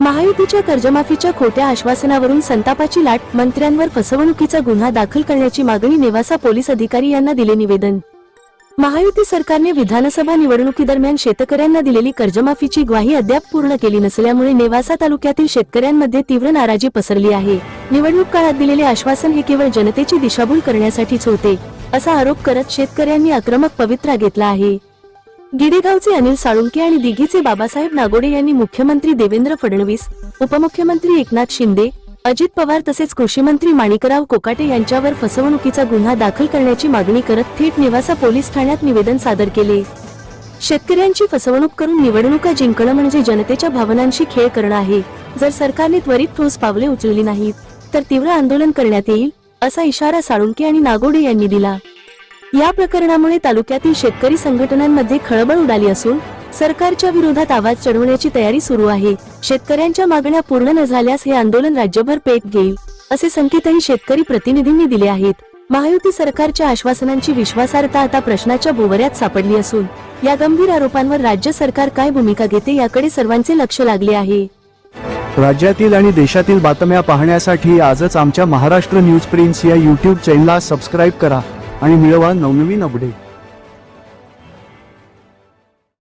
महायुतीच्या कर्जमाफीच्या खोट्या आश्वासनावरून संतापाची लाट, मंत्र्यांवर फसवणुकीचा गुन्हा दाखल करण्याची मागणी नेवासा पोलीस अधिकारी यांना दिले निवेदन। महायुती सरकारने विधानसभा निवडणुकीदरम्यान शेतकऱ्यांना दिलेली कर्जमाफीची ग्वाही अद्याप पूर्ण केली नसल्यामुळे नेवासा तालुक्यातील शेतकऱ्यांमध्ये तीव्र नाराजी पसरली आहे। निवडणूक काळात दिलेले आश्वासन हे केवळ जनतेची दिशाभूल करण्यासाठीच होते, असा आरोप करत शेतकऱ्यांनी आक्रमक पवित्रा घेतला आहे। गिडेगावचे अनिल साळुंके आणि दिघीचे बाबासाहेब नागोडे यांनी मुख्यमंत्री देवेंद्र फडणवीस, उपमुख्यमंत्री एकनाथ शिंदे, अजित पवार तसेच कृषीमंत्री माणिकराव कोकाटे यांच्यावर फसवणुकीचा गुन्हा दाखल करण्याची मागणी करत थेट नेवासा पोलीस ठाण्यात निवेदन सादर केले। शेतकऱ्यांची फसवणूक करून निवडणुका जिंकणं म्हणजे जनतेच्या भावनांशी खेळ करणं आहे। जर सरकारने त्वरित ठोस पावले उचलली नाहीत तर तीव्र आंदोलन करण्यात येईल, असा इशारा साळुंके आणि नागोडे यांनी दिला। या प्रकरणामुळे तालुक्यातील शेतकरी संघटनांमध्ये खळबळ उडाली असून सरकारच्या विरोधात आवाज चढवण्याची तयारी सुरू आहे। शेतकऱ्यांच्या मागण्या पूर्ण न झाल्यास हे आंदोलन राज्यभर पेट घेईल, असे संकेतही शेतकरी प्रतिनिधींनी दिले आहेत। महायुती सरकारच्या आश्वासनांची विश्वासार्हता आता प्रश्नाच्या भोवऱ्यात सापडली असून या गंभीर आरोपांवर राज्य सरकार काय भूमिका घेते याकडे सर्वांचे लक्ष लागले आहे। राज्यातील आणि देशातील बातम्या पाहण्यासाठी आजच आमच्या महाराष्ट्र न्यूज प्रिन्स या YouTube चॅनलला सबस्क्राइब करा आणि मिळवा नवनवीन अपडेट।